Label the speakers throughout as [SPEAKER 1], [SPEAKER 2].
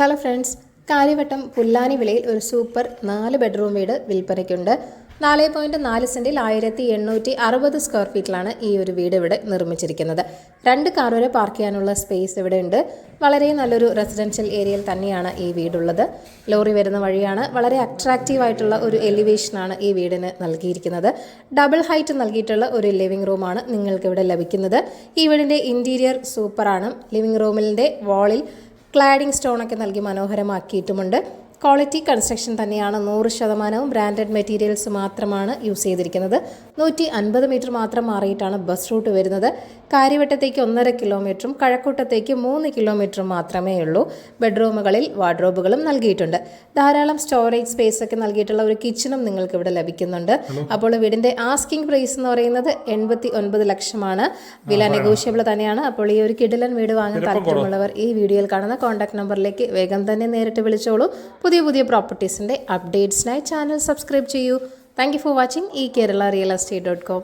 [SPEAKER 1] Hello friends, Karyavattom Pullani വിളയിൽ ഒരു super 4 bedroom വീട് വിൽപ്പനയ്ക്കുണ്ട്. 4.4 സെൻറ്റിൽ 1860 square ഫീറ്റിലാണ് ഈ ഒരു വീട് ഇവിടെ നിർമ്മിച്ചിരിക്കുന്നത്. 2 കാർ വരെ പാർക്ക് ചെയ്യാനുള്ള സ്പേസ് ഇവിടെ ഉണ്ട്. വളരെ നല്ലൊരു റെസിഡൻഷ്യൽ ഏരിയയിൽ തന്നെയാണ് ഈ വീടുള്ളത്. ലോറി വരുന്ന വഴിയാണ്. വളരെ അട്രാക്റ്റീവ് ആയിട്ടുള്ള ഒരു എലിവേഷനാണ് ഈ വീടിന് നൽകിയിരിക്കുന്നത്. ഡബിൾ ഹൈറ്റ് നൽകിയിട്ടുള്ള ഒരു ലിവിംഗ് റൂമാണ് നിങ്ങൾക്ക് ഇവിടെ ലഭിക്കുന്നത്. ഈ വീടിൻ്റെ ഇൻറ്റീരിയർ സൂപ്പറാണ്. ലിവിംഗ് റൂമിൻ്റെ വാളിൽ ക്ലാഡിംഗ് സ്റ്റോണൊക്കെ നൽകി മനോഹരമാക്കിയിട്ടുമുണ്ട്. ക്വാളിറ്റി കൺസ്ട്രക്ഷൻ തന്നെയാണ്. 100% ബ്രാൻഡഡ് മെറ്റീരിയൽസ് മാത്രമാണ് യൂസ് ചെയ്തിരിക്കുന്നത്. 150 മീറ്റർ മാത്രം മാറിയിട്ടാണ് ബസ് റൂട്ട് വരുന്നത്. കാര്യവട്ടത്തേക്ക് 1.5 കിലോമീറ്ററും കഴക്കൂട്ടത്തേക്ക് 3 കിലോമീറ്ററും മാത്രമേ ഉള്ളൂ. ബെഡ്റൂമുകളിൽ വാർഡ്രോബുകളും നൽകിയിട്ടുണ്ട്. ധാരാളം സ്റ്റോറേജ് സ്പേസ് ഒക്കെ നൽകിയിട്ടുള്ള ഒരു കിച്ചണും നിങ്ങൾക്ക് ഇവിടെ ലഭിക്കുന്നുണ്ട്. അപ്പോൾ വീടിൻ്റെ ആസ്കിംഗ് പ്രൈസ് എന്ന് പറയുന്നത് 89 ലക്ഷമാണ്. വില നെഗോഷ്യബിൾ തന്നെയാണ്. അപ്പോൾ ഈ ഒരു കിടിലൻ വീട് വാങ്ങാൻ താല്പര്യമുള്ളവർ ഈ വീഡിയോയിൽ കാണുന്ന കോൺടാക്ട് നമ്പറിലേക്ക് വേഗം തന്നെ നേരിട്ട് വിളിച്ചോളൂ. പുതിയ പ്രോപ്പർട്ടീസിൻ്റെ അപ്ഡേറ്റ്സിനായി ചാനൽ സബ്സ്ക്രൈബ് ചെയ്യൂ. Thank you for watching eKeralaRealEstate.com.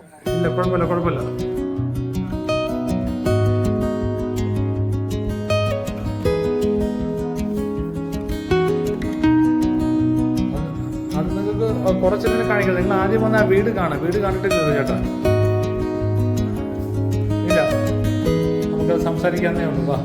[SPEAKER 2] അത് നിങ്ങൾക്ക് കുറച്ചെങ്കിലും കാണിക്കുന്നത്. നിങ്ങൾ ആദ്യം വന്ന ആ വീട് കാണാം. വീട് കണ്ടിട്ടില്ല ചേട്ടാ? ഇല്ല, നമുക്ക് സംസാരിക്കാന്നേ ഉള്ളൂ. വാ.